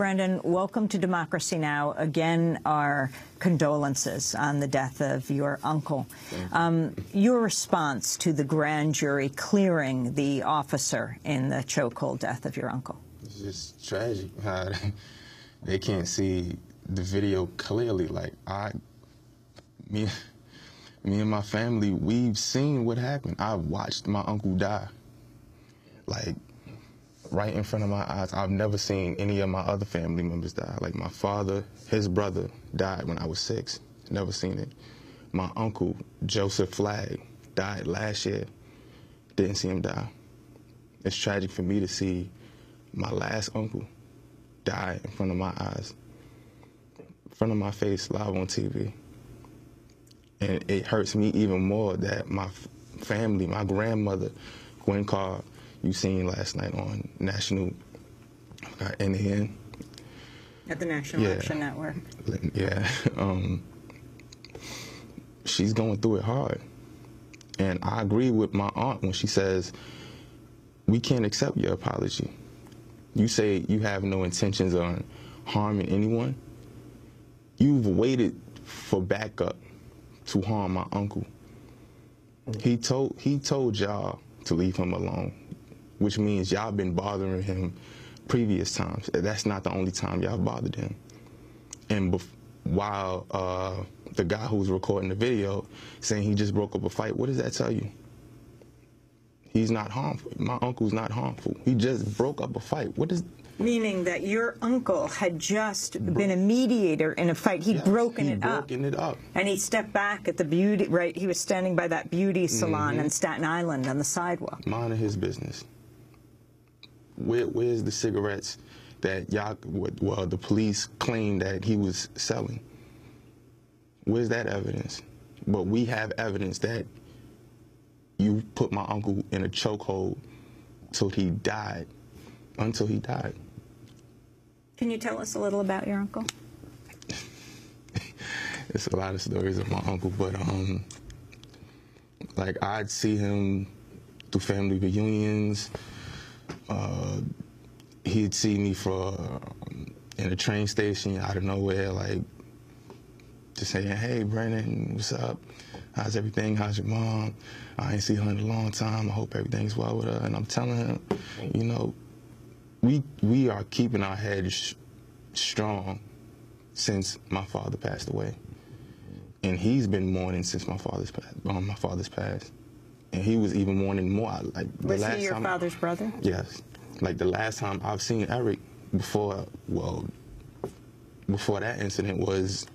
Brendan, welcome to Democracy Now! Again, our condolences on the death of your uncle. Your response to the grand jury clearing the officer in the chokehold death of your uncle? It's just tragic how they can't see the video clearly. Like, me and my family, we've seen what happened. I watched my uncle die, like, right in front of my eyes. I've never seen any of my other family members die. Like, my father, his brother died when I was 6. Never seen it. My uncle, Joseph Flagg, died last year. Didn't see him die. It's tragic for me to see my last uncle die in front of my eyes, in front of my face, live on TV. And it hurts me even more that my family, my grandmother, Gwen Carr, you seen last night on National, NAN. At the National Action Network. Yeah. She's going through it hard. And I agree with my aunt when she says, we can't accept your apology. You say you have no intentions on harming anyone. You've waited for backup to harm my uncle. He told y'all to leave him alone, which means y'all been bothering him previous times. That's not the only time y'all bothered him. And while the guy who was recording the video saying he just broke up a fight, what does that tell you? He's not harmful. My uncle's not harmful. He just broke up a fight. What does... Meaning that your uncle had just been a mediator in a fight. He'd broken it up. And he stepped back at the beauty, right? He was standing by that beauty salon in Staten Island on the sidewalk. Minding his business. Where's the cigarettes that y'all, well, the police claimed that he was selling? Where's that evidence? But we have evidence that you put my uncle in a chokehold until he died. Can you tell us a little about your uncle? It's a lot of stories of my uncle, but like, I'd see him through family reunions. He'd see me in a train station out of nowhere, like, just saying, "Hey, Brendan, what's up? How's everything? How's your mom? I ain't seen her in a long time. I hope everything's well with her." And I'm telling him, you know, we are keeping our heads strong since my father passed away, and he's been mourning since my father's passed, and he was even mourning more. Like, was he your father's brother? Yes. Like, the last time I've seen Eric before that incident was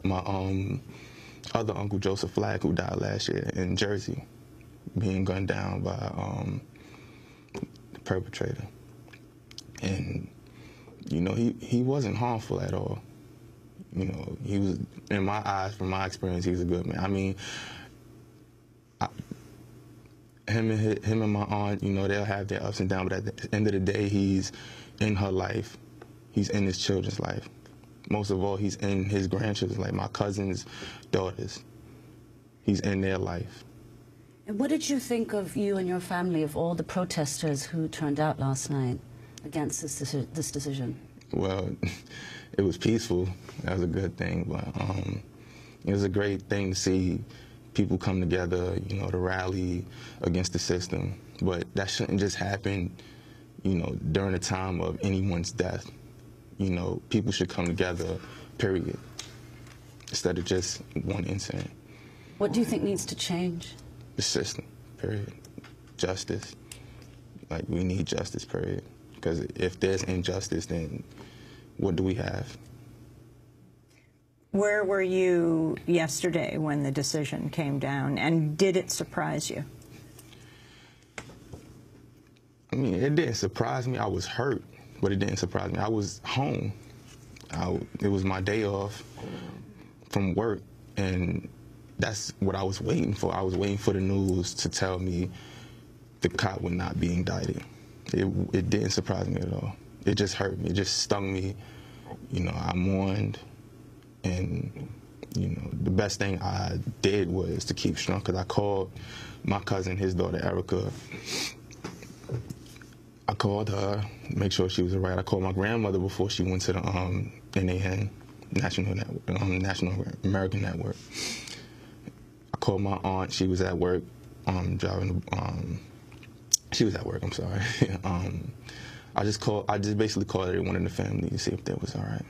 my other uncle, Joseph Flagg, who died last year in Jersey, being gunned down by the perpetrator. And, you know, he wasn't harmful at all. You know, he was, in my eyes, from my experience, he was a good man. I mean, him and my aunt, you know, they'll have their ups and downs, but at the end of the day, he's in her life. He's in his children's life. Most of all, he's in his grandchildren's life, my cousin's daughters. He's in their life. And what did you think of you and your family, of all the protesters who turned out last night against this decision? Well, it was peaceful. That was a good thing. But it was a great thing to see people come together, you know, to rally against the system. But that shouldn't just happen, you know, during the time of anyone's death. You know, people should come together, period, instead of just one incident. What do you think needs to change? The system, period. Justice. Like, we need justice, period. Because if there's injustice, then what do we have? Where were you yesterday when the decision came down, and did it surprise you? I mean, it didn't surprise me. I was hurt, but it didn't surprise me. I was home. It was my day off from work, and that's what I was waiting for. I was waiting for the news to tell me the cop would not be indicted. It didn't surprise me at all. It just hurt me. It just stung me. You know, I mourned, and, you know, the best thing I did was to keep strong, because I called my cousin, his daughter, Erica. I called her, make sure she was all right. I called my grandmother before she went to the NAN, National American Network. I called my aunt. She was at work, driving. She was at work. I'm sorry. I just basically called everyone in the family to see if they was all right.